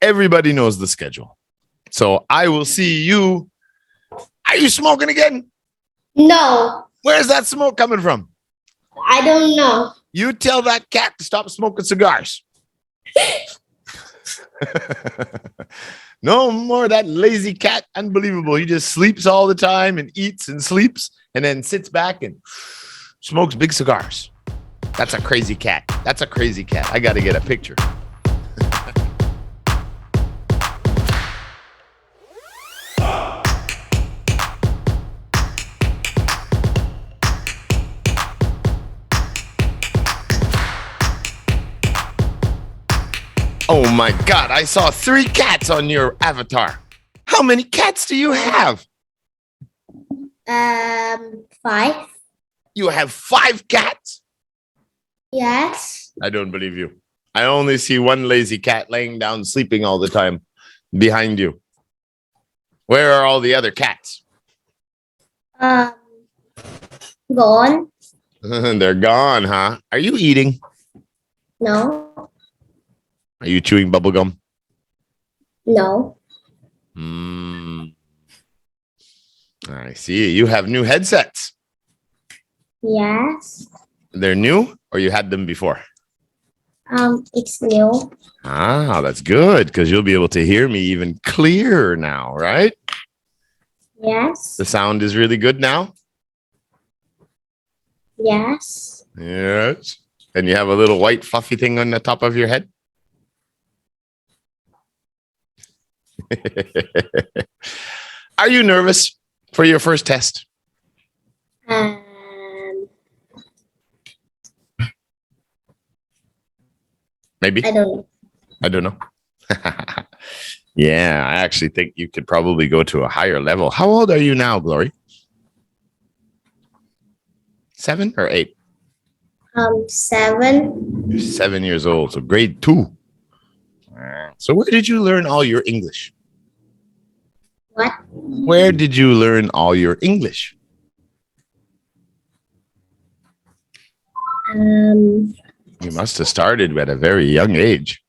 everybody knows the schedule. So I will see you. Are you smoking again? No, Where's that smoke coming from? I don't know. You tell that cat to stop smoking cigars. No more of that lazy cat. Unbelievable. He just sleeps all the time and eats and sleeps and then sits back and smokes big cigars. That's a crazy cat. That's a crazy cat. I got to get a picture. Oh my God, I saw 3 cats on your avatar. How many cats do you have? 5. You have 5 cats? Yes. I don't believe you. I only see one lazy cat laying down sleeping all the time behind you. Where are all the other cats? Gone. They're gone, huh? Are you eating? No. Are you chewing bubble gum? No. I see. You have new headsets. Yes. They're new or you had them before? It's new. Ah, that's good because you'll be able to hear me even clearer now, right? Yes. The sound is really good now? Yes. Yes. And you have a little white fluffy thing on the top of your head? Are you nervous for your first test? Maybe. I don't know. Yeah, I actually think you could probably go to a higher level. How old are you now, Glory? 7 or 8? 7. You're 7 years old, so grade 2. So where did you learn all your English? What? Where did you learn all your English? You must have started at a very young age.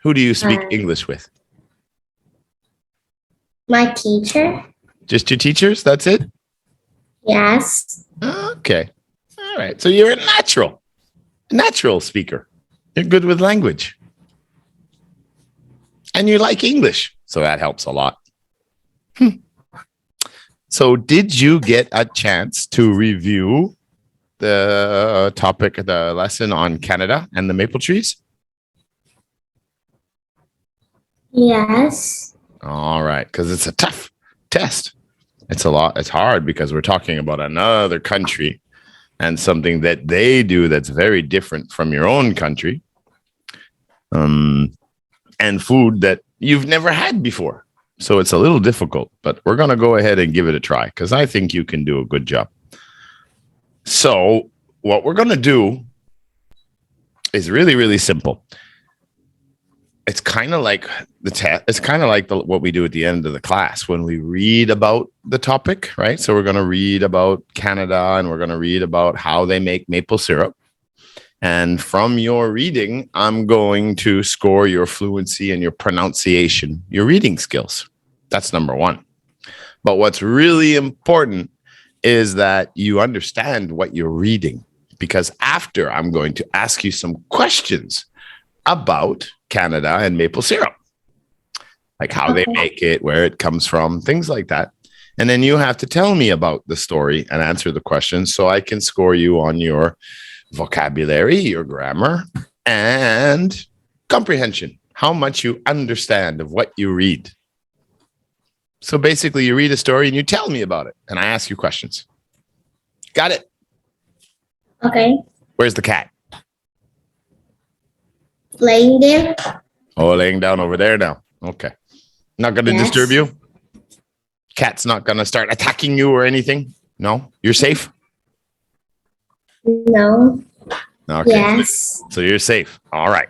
Who do you speak English with? My teacher. Just your teachers? That's it? Yes. Okay. All right. So you're a natural speaker. You're good with language. And you like English. So that helps a lot. So did you get a chance to review the topic, the lesson on Canada and the maple trees? Yes. All right. Because it's a tough test. It's hard because we're talking about another country and something that they do that's very different from your own country. And food that you've never had before. So it's a little difficult, but we're going to go ahead and give it a try because I think you can do a good job. So what we're going to do is really, really simple. It's kind of like the test. It's kind of like what we do at the end of the class when we read about the topic, right? So we're going to read about Canada and we're going to read about how they make maple syrup. And from your reading, I'm going to score your fluency and your pronunciation, your reading skills. That's number 1. But what's really important is that you understand what you're reading, because after I'm going to ask you some questions about Canada and maple syrup, like how they make it, where it comes from, things like that. And then you have to tell me about the story and answer the questions so I can score you on your vocabulary, your grammar, and comprehension, how much you understand of what you read. So basically, you read a story and you tell me about it, and I ask you questions. Got it? Okay. Where's the cat? Laying there. Oh, laying down over there now. Okay. Not going to disturb you? Cat's not going to start attacking you or anything? No? You're safe? No. Okay. Yes. So you're safe. All right.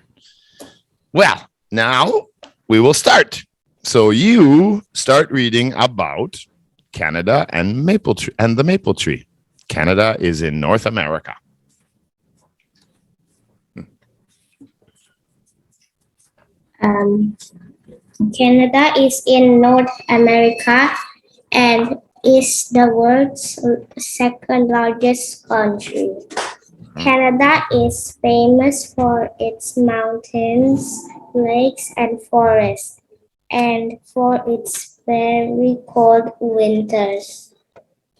Well, now we will start. So you start reading about Canada and the maple tree. Canada is in North America. Canada is in North America and is the world's second largest country. Canada is famous for its mountains, lakes, and forests, and for its very cold winters.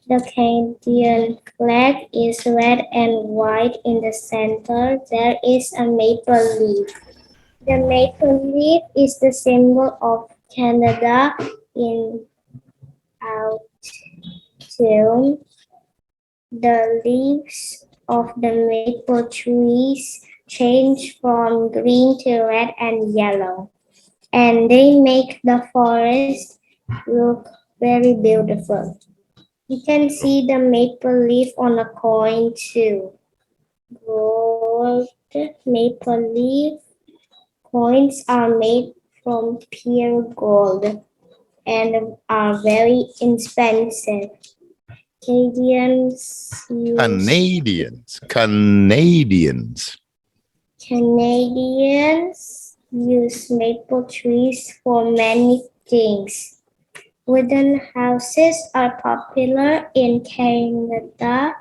The Canadian flag is red and white. In the center, there is a maple leaf. The maple leaf is the symbol of Canada in autumn. The leaves of the maple trees change from green to red and yellow, and they make the forest look very beautiful. You can see the maple leaf on a coin too. Gold maple leaf coins are made from pure gold and are very expensive. Canadians use maple trees for many things. Wooden houses are popular in Canada,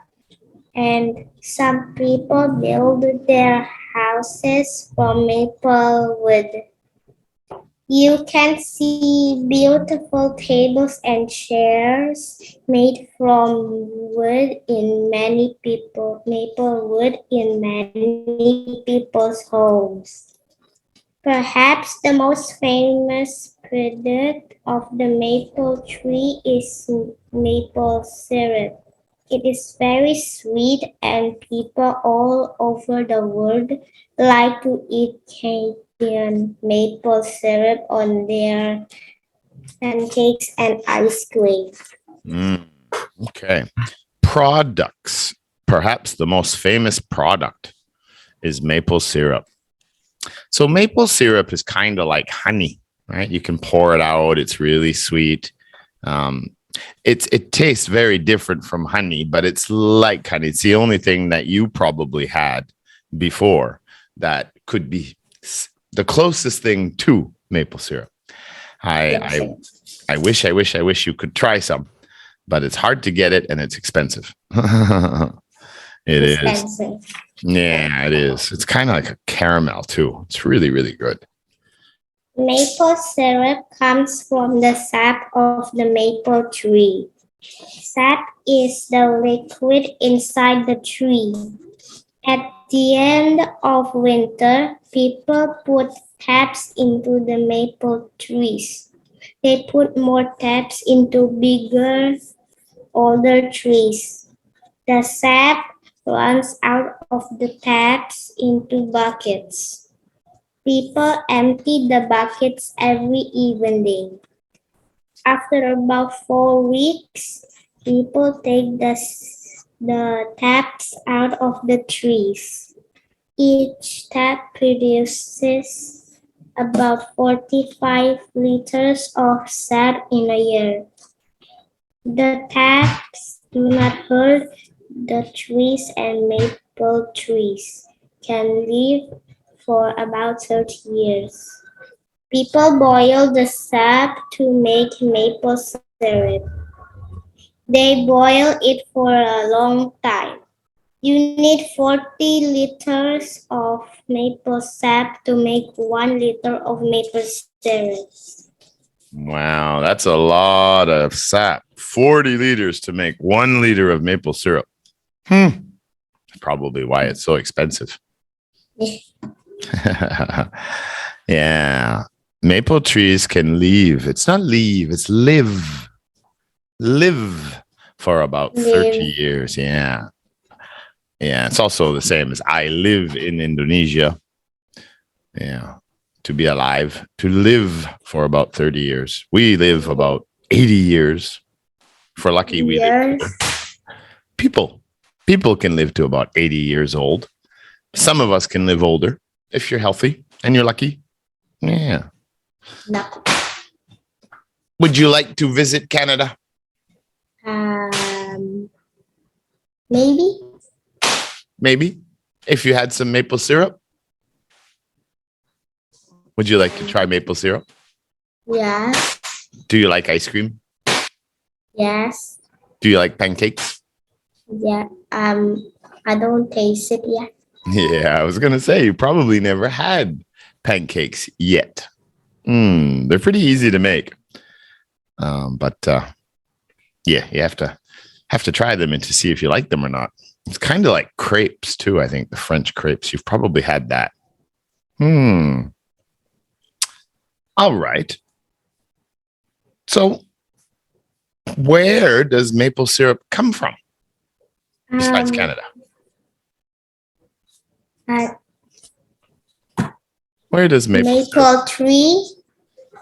and some people build their houses from maple wood. You can see beautiful tables and chairs made from wood in maple wood in many people's homes. Perhaps the most famous product of the maple tree is maple syrup. It is very sweet, and people all over the world like to eat Canadian maple syrup on their pancakes and ice cream. Okay. Products. Perhaps the most famous product is maple syrup. So maple syrup is kind of like honey, right? You can pour it out. It's really sweet. It tastes very different from honey, but it's like honey. It's the only thing that you probably had before that could be the closest thing to maple syrup. I wish you could try some, but it's hard to get it and it's expensive. It is. Yeah, it is. It's kind of like a caramel too. It's really, really good. Maple syrup comes from the sap of the maple tree. Sap is the liquid inside the tree. At the end of winter, people put taps into the maple trees. They put more taps into bigger, older trees. The sap runs out of the taps into buckets. People empty the buckets every evening. After about 4 weeks, people take the taps out of the trees. Each tap produces about 45 liters of sap in a year. The taps do not hurt the trees, and maple trees can live for about 30 years. People boil the sap to make maple syrup. They boil it for a long time. You need 40 liters of maple sap to make 1 liter of maple syrup. Wow, that's a lot of sap. 40 liters to make 1 liter of maple syrup. Probably why it's so expensive. Yeah. Maple trees can leave. It's not leave, it's live. Live for about 30 years. Yeah. Yeah. It's also the same as I live in Indonesia. Yeah. To be alive, to live for about 30 years. We live about 80 years. If we're lucky, we live. People can live to about 80 years old. Some of us can live older if you're healthy and you're lucky. Yeah. No. Would you like to visit Canada? Maybe. Maybe. If you had some maple syrup? Would you like to try maple syrup? Yes. Do you like ice cream? Yes. Do you like pancakes? Yeah. I don't taste it yet. Yeah, I was going to say, you probably never had pancakes yet. They're pretty easy to make. But yeah, you have to try them and to see if you like them or not. It's kind of like crepes too, I think, the French crepes. You've probably had that. All right. So where does maple syrup come from besides Canada? Where does maple tree?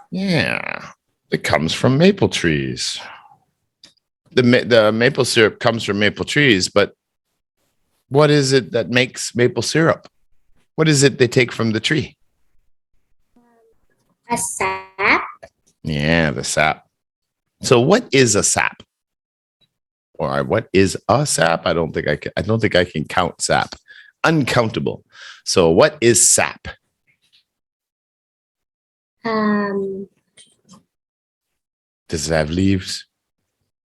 Yeah, it comes from maple trees. The maple syrup comes from maple trees, but what is it that makes maple syrup? What is it they take from the tree? A sap. Yeah, the sap. So what is a sap? Or what is a sap? I don't think I can count sap. Uncountable. So what is sap? Does it have leaves?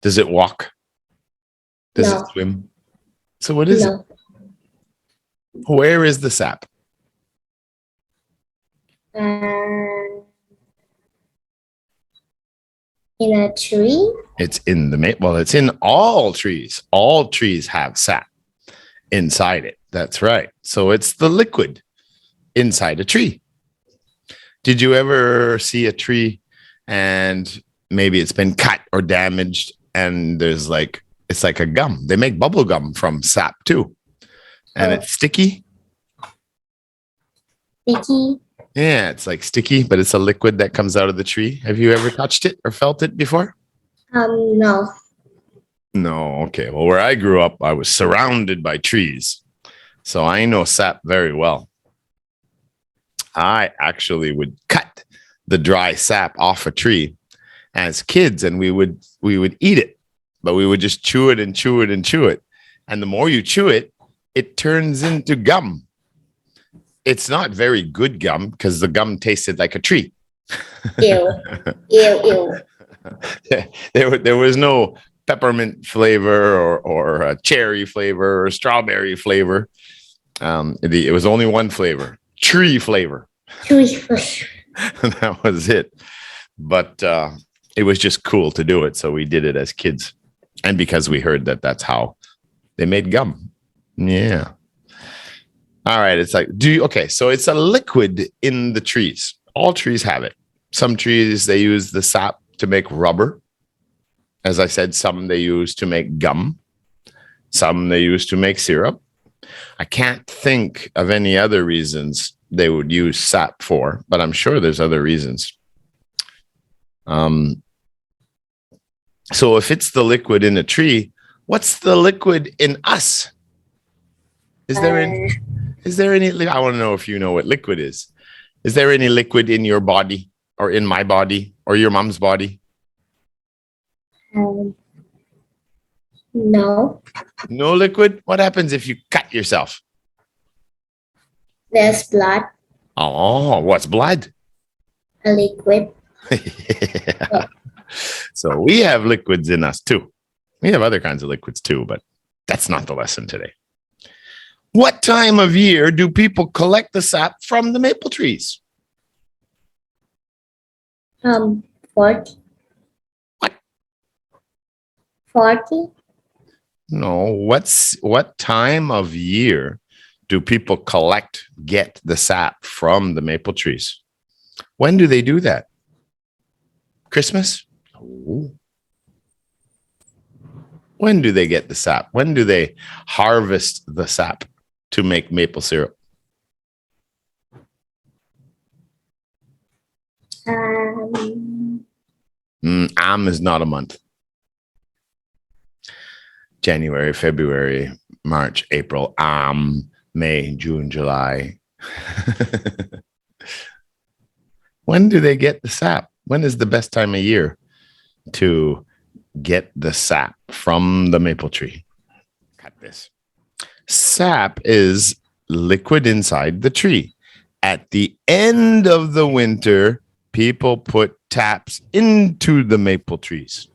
Does it walk? Does it swim? So what is it? Where is the sap? In a tree? It's in it's in all trees. All trees have sap inside it. That's right. So it's the liquid inside a tree. Did you ever see a tree and maybe it's been cut or damaged and it's like a gum? They make bubble gum from sap too. And it's sticky. Sticky? Yeah, it's like sticky, but it's a liquid that comes out of the tree. Have you ever touched it or felt it before? No. No, okay. Well, where I grew up, I was surrounded by trees. So I know sap very well. I actually would cut the dry sap off a tree as kids and we would eat it, but we would just chew it and chew it and chew it. And the more you chew it, it turns into gum. It's not very good gum because the gum tasted like a tree. Ew. Ew, ew. There was no peppermint flavor or a cherry flavor or strawberry flavor. It was only one flavor, tree flavor. Tree flavor. That was it. But it was just cool to do it. So we did it as kids. And because we heard that that's how they made gum. Yeah. All right. It's like, so it's a liquid in the trees. All trees have it. Some trees, they use the sap to make rubber. As I said, some they use to make gum. Some they use to make syrup. I can't think of any other reasons they would use sap for, but I'm sure there's other reasons. So if it's the liquid in a tree, what's the liquid in us? Is there any, I want to know if you know what liquid is. Is there any liquid in your body or in my body or your mom's body? No. No liquid? What happens if you cut yourself? There's blood. Oh, what's blood? A liquid. Yeah. So we have liquids in us too. We have other kinds of liquids too, but that's not the lesson today. What time of year do people collect the sap from the maple trees? 40. What? 40. No, what time of year do people get the sap from the maple trees? When do they do that? Christmas? Oh. When do they get the sap? When do they harvest the sap to make maple syrup? Is not a month. January, February, March, April, May, June, July. When do they get the sap? When is the best time of year to get the sap from the maple tree? Cut this. Sap is liquid inside the tree, At the end of the winter, people put taps into the maple trees.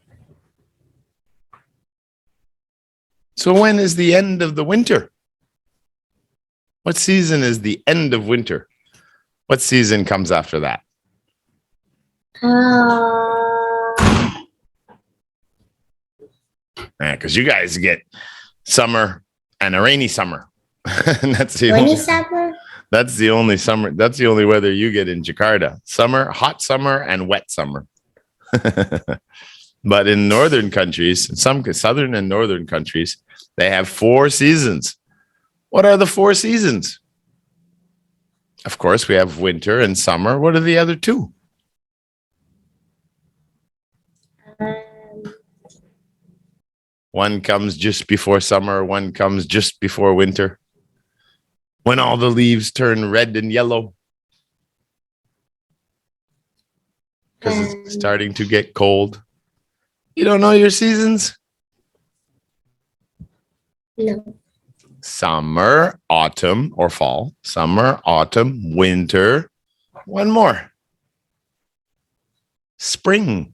So when is the end of the winter? What season is the end of winter? What season comes after that? Because you guys get summer and a rainy summer. And that's the Rainy only summer? That's the only summer. That's the only weather you get in Jakarta. Summer, hot summer, and wet summer. But in northern countries, some southern and northern countries, they have 4 seasons. What are the 4 seasons? Of course, we have winter and summer. What are the other 2? One comes just before summer. One comes just before winter. When all the leaves turn red and yellow. Because it's starting to get cold. You don't know your seasons? No. Summer, autumn, or fall. Summer, autumn, winter. One more. Spring.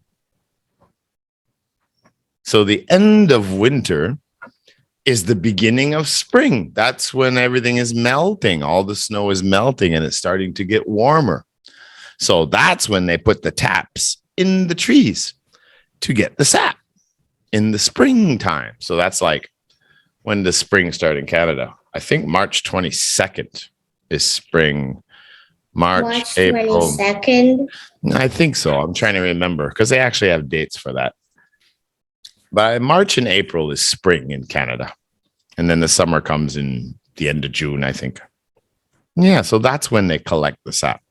So the end of winter is the beginning of spring. That's when everything is melting. All the snow is melting and it's starting to get warmer. So that's when they put the taps in the trees to get the sap in the springtime. So that's like, when does spring start in Canada? I think March 22nd is spring. March, April. 22nd. I think so. I'm trying to remember because they actually have dates for that. By March and April is spring in Canada. And then the summer comes in the end of June, I think. Yeah, so that's when they collect the sap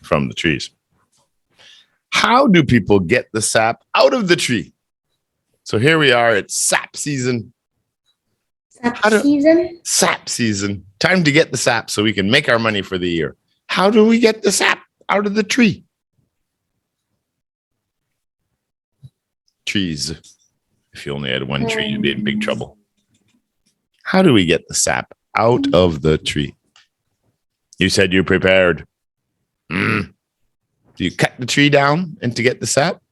from the trees. How do people get the sap out of the tree? So here we are, it's sap season. Sap season. Time to get the sap so we can make our money for the year. How do we get the sap out of the tree? Trees. If you only had one tree, you'd be in big trouble. How do we get the sap out of the tree? You said you're prepared. Do you cut the tree down and to get the sap?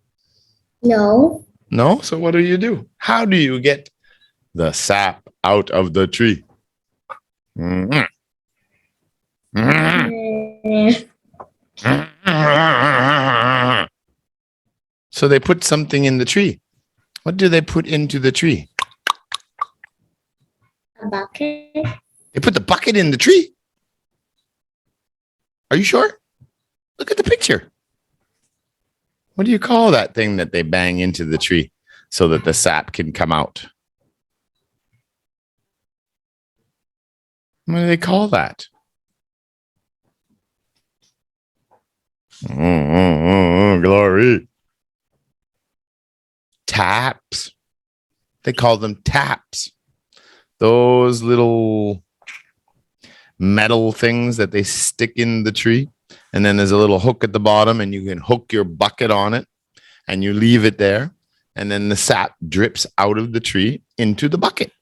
No. No? So what do? How do you get the sap out of the tree? So they put something in the tree. What do they put into the tree? A bucket. They put the bucket in the tree? Are you sure? Look at the picture. What do you call that thing that they bang into the tree so that the sap can come out? What do they call that? Glory. Taps. They call them taps. Those little metal things that they stick in the tree. And then there's a little hook at the bottom and you can hook your bucket on it and you leave it there. And then the sap drips out of the tree into the bucket.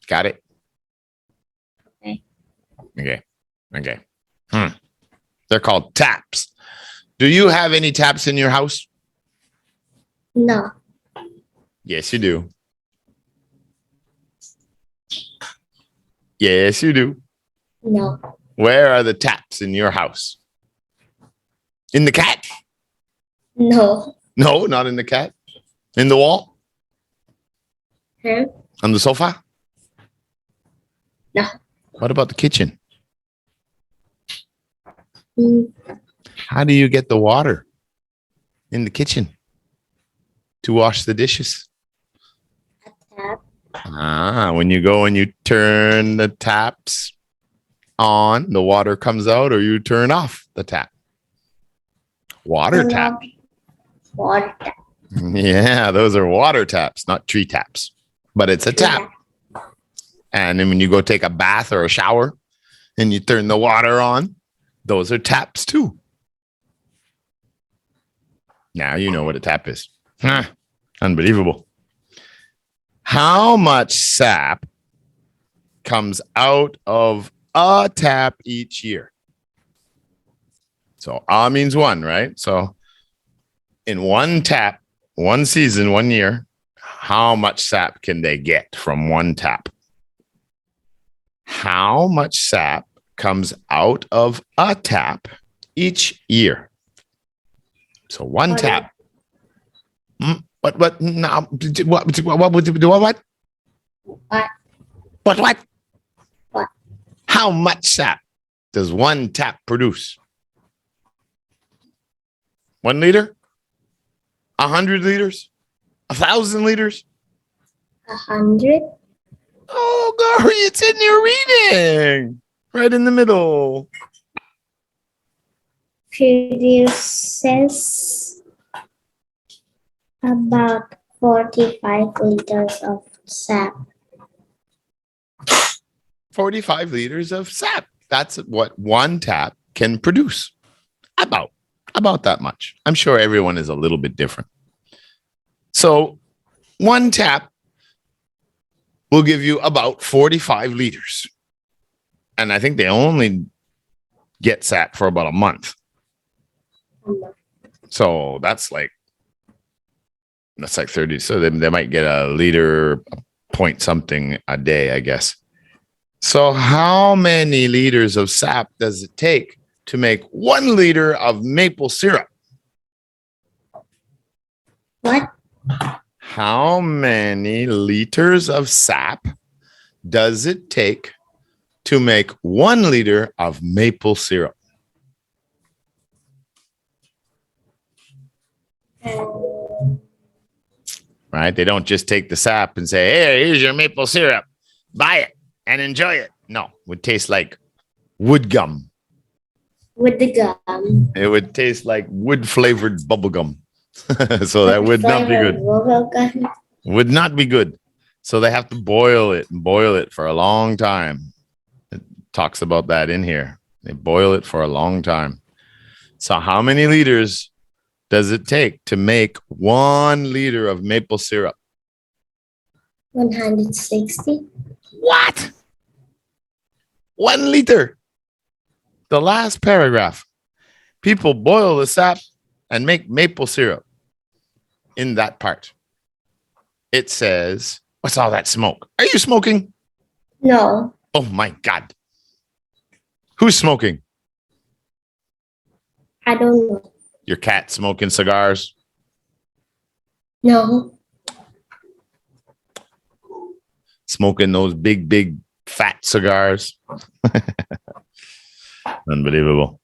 Got it? Okay. They're called taps. Do you have any taps in your house? No. Yes, you do. Yes, you do. No. Where are the taps in your house? In the cat? No. No, not in the cat. In the wall? Huh? On the sofa? No. What about the kitchen? Mm. How do you get the water in the kitchen to wash the dishes? A tap. When you go and you turn the taps on, the water comes out, or you turn off the tap. Water tap. Water tap. Yeah, those are water taps, not tree taps. But it's a tap. And then when you go take a bath or a shower and you turn the water on, those are taps too. Now you know what a tap is. Unbelievable. How much sap comes out of a tap each year. So a means one, right? So in one tap, one season, 1 year, how much sap can they get from one tap? How much sap comes out of a tap each year? So one tap. What now? What? What? How much sap does one tap produce? 1 liter? 100 liters? 1,000 liters? 100. Oh, Gary, it's in your reading. Right in the middle. Produces about 45 liters of sap. 45 liters of sap. That's what one tap can produce. About that much. I'm sure everyone is a little bit different. So one tap will give you about 45 liters. And I think they only get sap for about a month. So that's like 30. So they might get a liter, point something a day, I guess. So how many liters of sap does it take to make 1 liter of maple syrup? What? How many liters of sap does it take to make 1 liter of maple syrup? Right? They don't just take the sap and say, hey, here's your maple syrup. Buy it and enjoy it. No, it would taste like wood gum. With the gum. It would taste like wood-flavored bubble gum. So that would not be good. Would not be good. So they have to boil it for a long time. It talks about that in here. They boil it for a long time. So how many liters does it take to make 1 liter of maple syrup? 160. What? 1 liter. The last paragraph. People boil the sap and make maple syrup. In that part, it says, what's all that smoke? Are you smoking? No. Oh my God. Who's smoking? I don't know. Your cat smoking cigars? No. Smoking those big, fat cigars? Unbelievable.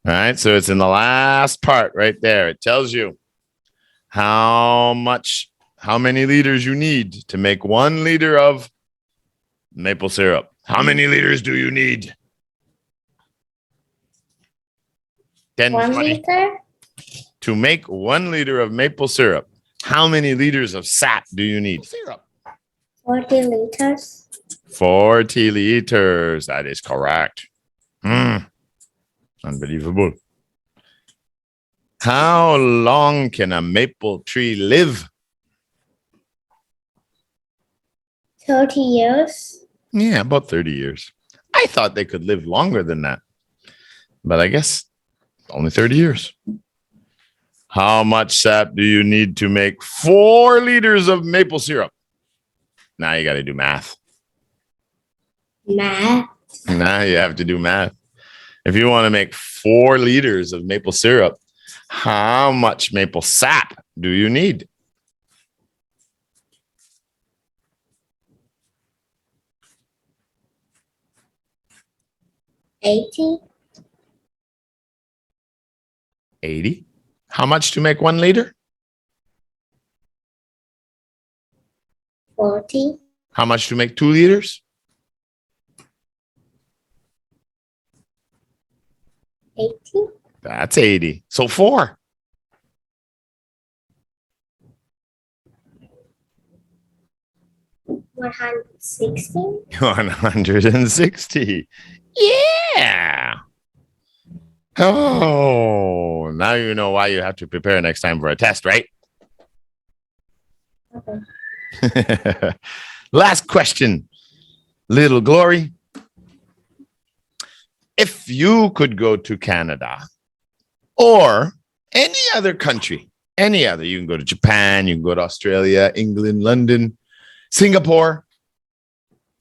All right, so it's in the last part right there. It tells you how many liters you need to make 1 liter of maple syrup. How many liters do you need? 10, 1 20. liter? To make 1 liter of maple syrup, how many liters of sap do you need? Syrup. 40 liters. 40 liters. That is correct. Unbelievable. How long can a maple tree live? 30 years. Yeah, about 30 years. I thought they could live longer than that. But I guess only 30 years. How much sap do you need to make 4 liters of maple syrup? Now you got to do math. Math. Now you have to do math. If you want to make 4 liters of maple syrup, how much maple sap do you need? $80. 80. How much to make 1 liter? 40. How much to make 2 liters? 80. That's 80. So 4. 160. 160. Yeah. Oh, now you know why you have to prepare next time for a test, right? Okay. Last question. Little Glory, if you could go to Canada or any other country, any other, you can go to Japan, you can go to Australia, England, London, Singapore,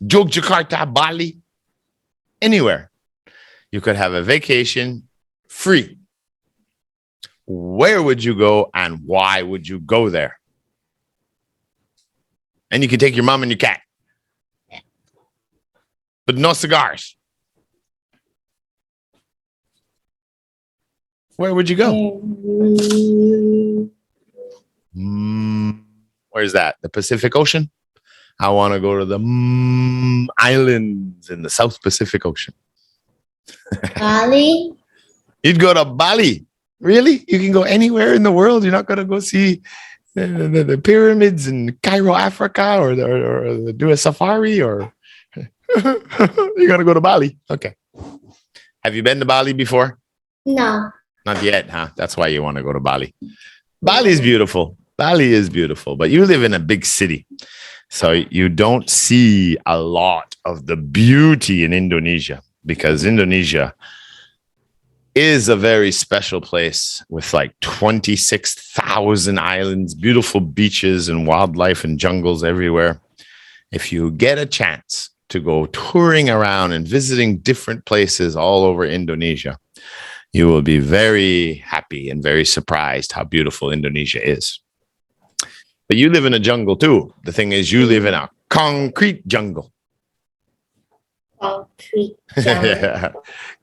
Yogyakarta, Bali, anywhere. You could have a vacation free. Where would you go and why would you go there? And you can take your mom and your cat. But no cigars. Where would you go? Where's that? The Pacific Ocean? I want to go to the islands in the South Pacific Ocean. Bali. You'd go to Bali. Really? You can go anywhere in the world. You're not going to go see the pyramids in Cairo, Africa, or do a safari, or you're going to go to Bali. Okay. Have you been to Bali before? No. Not yet, huh? That's why you want to go to Bali. Bali is beautiful. Bali is beautiful, but you live in a big city. So you don't see a lot of the beauty in Indonesia, because Indonesia is a very special place with like 26,000 islands, beautiful beaches and wildlife and jungles everywhere. If you get a chance to go touring around and visiting different places all over Indonesia, you will be very happy and very surprised how beautiful Indonesia is. But you live in a jungle too. The thing is, you live in a concrete jungle. Concrete jungle. Yeah.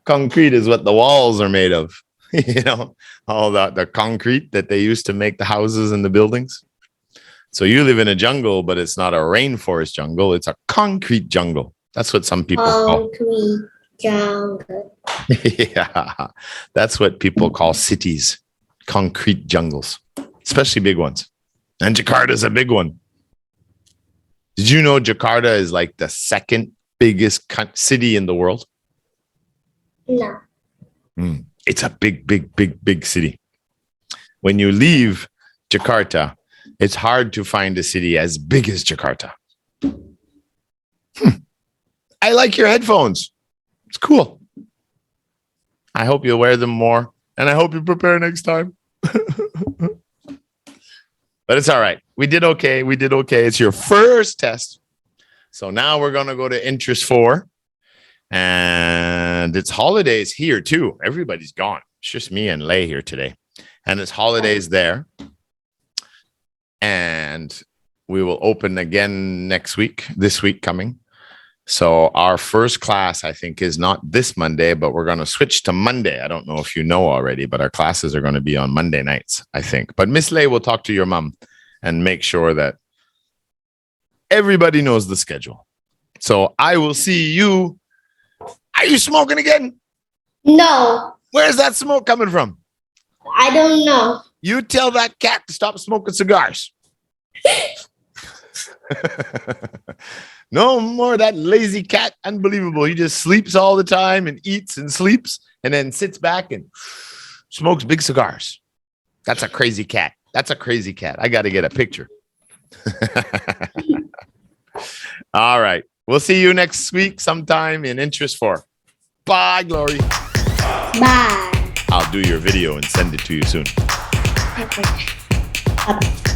Concrete is what the walls are made of. You know, all the concrete that they used to make the houses and the buildings. So you live in a jungle, but it's not a rainforest jungle. It's a concrete jungle. That's what some people call. Concrete jungle. Yeah, that's what people call cities. Concrete jungles, especially big ones. And Jakarta is a big one. Did you know Jakarta is like the second biggest city in the world? No. It's a big city. When you leave Jakarta, it's hard to find a city as big as Jakarta. I like your headphones. It's cool. I hope you'll wear them more, and I hope you prepare next time. But it's all right. We did okay. It's your first test. So now we're going to go to interest 4. And it's holidays here too. Everybody's gone. It's just me and Lei here today. And it's holidays there. And we will open again next week, this week coming. So our first class, I think, is not this Monday, but we're going to switch to Monday. I don't know if you know already, but our classes are going to be on Monday nights, I think. But Miss Lei will talk to your mom and make sure that everybody knows the schedule. So I will see you. Are you smoking again? No. Where's that smoke coming from? I don't know. You tell that cat to stop smoking cigars. No more that lazy cat. Unbelievable. He just sleeps all the time and eats and sleeps and then sits back and smokes big cigars. That's a crazy cat. I got to get a picture. All right. We'll see you next week sometime in interest 4. Bye, Glory. Bye. I'll do your video and send it to you soon. Okay. Bye.